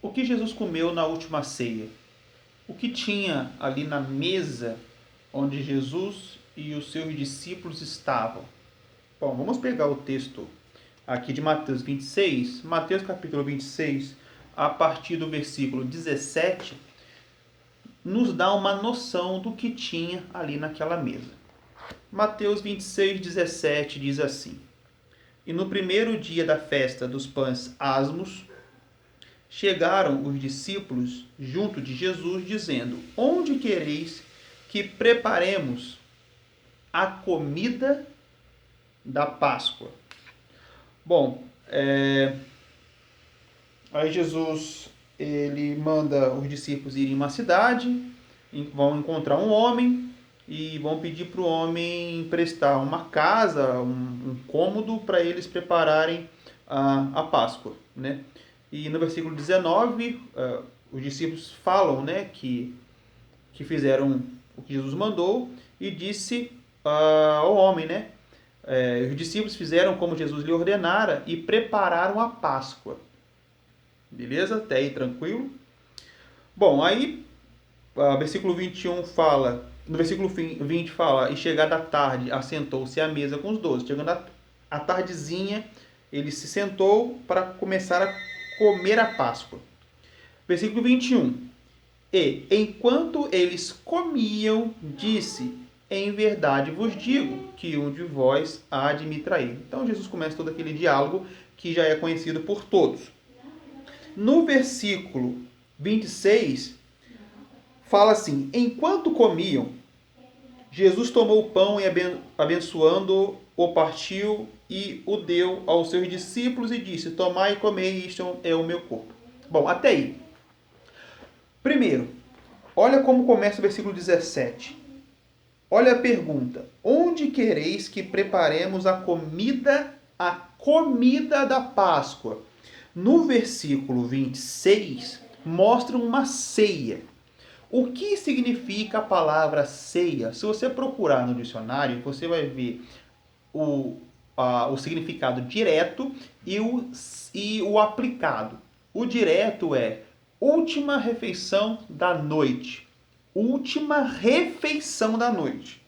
O que Jesus comeu na última ceia? O que tinha ali na mesa onde Jesus e os seus discípulos estavam? Bom, vamos pegar o texto aqui de Mateus 26. Mateus capítulo 26, a partir do versículo 17, nos dá uma noção do que tinha ali naquela mesa. Mateus 26, 17 diz assim: E no primeiro dia da festa dos pães asmos, chegaram os discípulos junto de Jesus, dizendo: Onde quereis que preparemos a comida da Páscoa? Bom, aí Jesus ele manda os discípulos irem em uma cidade, vão encontrar um homem e vão pedir para o homem emprestar uma casa, um cômodo para eles prepararem a Páscoa, né? E no versículo 19, os discípulos falam, né, que fizeram o que Jesus mandou e disse ao homem, né? Os discípulos fizeram como Jesus lhe ordenara e prepararam a Páscoa. Beleza? Até aí tranquilo? Bom, aí versículo 21 fala, no versículo 20 fala, e chegada a tarde, assentou-se à mesa com os 12. Chegando a tardezinha, ele se sentou para começar a comer a Páscoa. Versículo 21. E, enquanto eles comiam, disse: Em verdade vos digo que um de vós há de me trair. Então Jesus começa todo aquele diálogo que já é conhecido por todos. No versículo 26, fala assim: Enquanto comiam, Jesus tomou o pão e abençoando, o partiu e o deu aos seus discípulos e disse: Tomai e comei, isto é o meu corpo. Bom, até aí. Primeiro, olha como começa o versículo 17. Olha a pergunta: Onde quereis que preparemos a comida da Páscoa? No versículo 26, mostra uma ceia. O que significa a palavra ceia? Se você procurar no dicionário, você vai ver o significado direto e o aplicado. O direto é última refeição da noite. Última refeição da noite.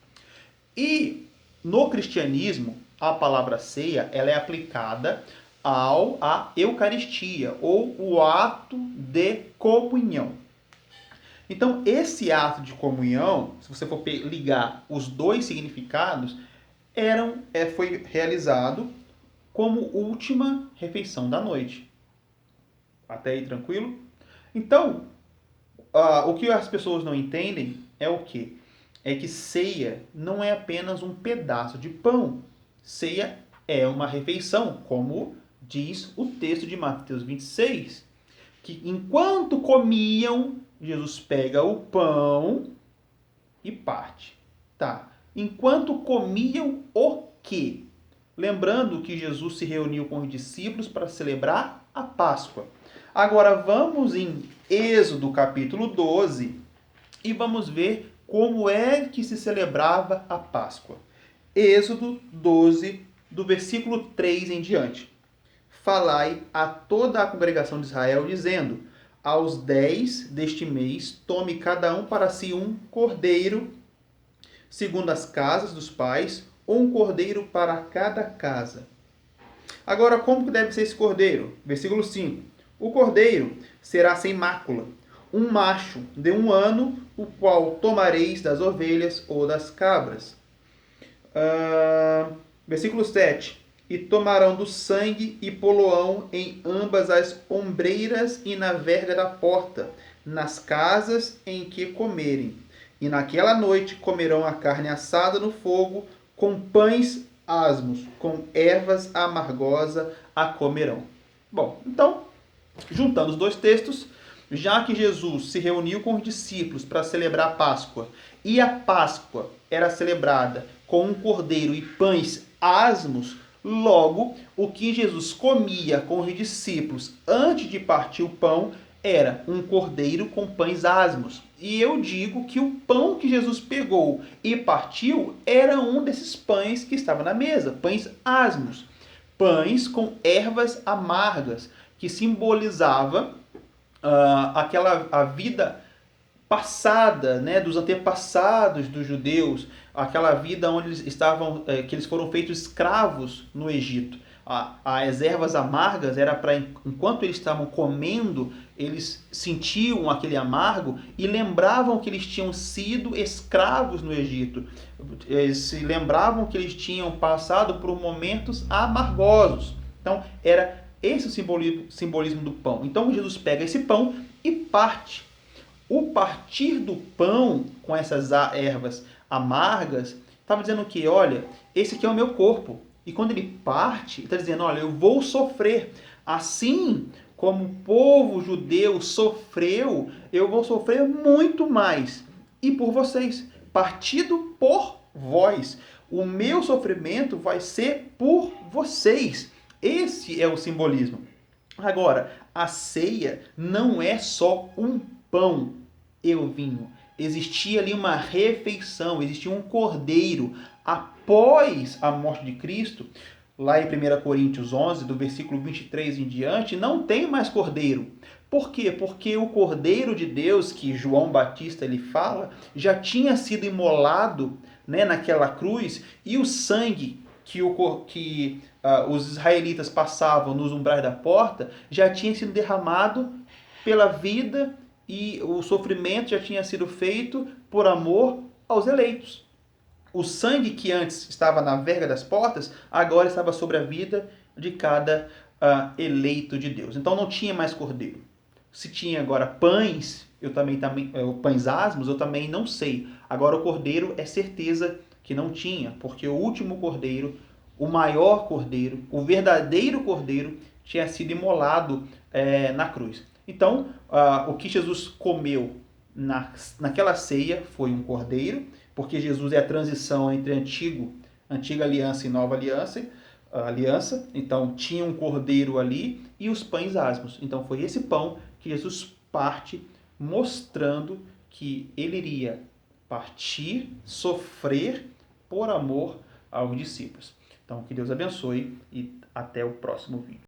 E no cristianismo, a palavra ceia ela é aplicada à Eucaristia, ou o ato de comunhão. Então, esse ato de comunhão, se você for ligar os dois significados, foi realizado como última refeição da noite. Até aí, tranquilo? Então, o que as pessoas não entendem é o quê? É que ceia não é apenas um pedaço de pão. Ceia é uma refeição, como diz o texto de Mateus 26, que enquanto comiam, Jesus pega o pão e parte. Tá. Enquanto comiam o quê? Lembrando que Jesus se reuniu com os discípulos para celebrar a Páscoa. Agora vamos em Êxodo capítulo 12 e vamos ver como é que se celebrava a Páscoa. Êxodo 12, do versículo 3 em diante. Falai a toda a congregação de Israel, dizendo: Aos 10 deste mês, tome cada um para si um cordeiro, segundo as casas dos pais, um cordeiro para cada casa. Agora, como que deve ser esse cordeiro? Versículo 5. O cordeiro será sem mácula, um macho de 1 ano, o qual tomareis das ovelhas ou das cabras. Versículo 7. E tomarão do sangue e poloão em ambas as ombreiras e na verga da porta, nas casas em que comerem. E naquela noite comerão a carne assada no fogo, com pães asmos, com ervas amargosas a comerão. Bom, então, juntando os dois textos, já que Jesus se reuniu com os discípulos para celebrar a Páscoa, e a Páscoa era celebrada com um cordeiro e pães asmos, logo, o que Jesus comia com os discípulos antes de partir o pão era um cordeiro com pães asmos. E eu digo que o pão que Jesus pegou e partiu era um desses pães que estava na mesa, pães asmos, pães com ervas amargas, que simbolizava a vida passada, né, dos antepassados dos judeus, aquela vida onde eles estavam, que eles foram feitos escravos no Egito. As ervas amargas era para, enquanto eles estavam comendo, eles sentiam aquele amargo e lembravam que eles tinham sido escravos no Egito. Eles se lembravam que eles tinham passado por momentos amargosos. Então, era esse o simbolismo do pão. Então, Jesus pega esse pão e parte. O partir do pão com essas ervas amargas estava dizendo o quê? Olha, esse aqui é o meu corpo. E quando ele parte, ele está dizendo, olha, eu vou sofrer. Assim como o povo judeu sofreu, eu vou sofrer muito mais. E por vocês, partido por vós. O meu sofrimento vai ser por vocês. Esse é o simbolismo. Agora, a ceia não é só um pão e o vinho. Existia ali uma refeição, existia um cordeiro. Após a morte de Cristo, lá em 1 Coríntios 11, do versículo 23 em diante, não tem mais cordeiro. Por quê? Porque o cordeiro de Deus, que João Batista ele fala, já tinha sido imolado, né, naquela cruz, e o sangue que os israelitas passavam nos umbrais da porta já tinha sido derramado pela vida e o sofrimento já tinha sido feito por amor aos eleitos. O sangue que antes estava na verga das portas, agora estava sobre a vida de cada eleito de Deus. Então não tinha mais cordeiro. Se tinha agora pães, pães asmos, eu também não sei. Agora o cordeiro é certeza que não tinha, porque o último cordeiro, o maior cordeiro, o verdadeiro cordeiro, tinha sido imolado na cruz. Então, o que Jesus comeu naquela ceia foi um cordeiro, porque Jesus é a transição entre antiga aliança e nova aliança. Então, tinha um cordeiro ali e os pães asmos. Então, foi esse pão que Jesus parte, mostrando que ele iria partir, sofrer por amor aos discípulos. Então, que Deus abençoe e até o próximo vídeo.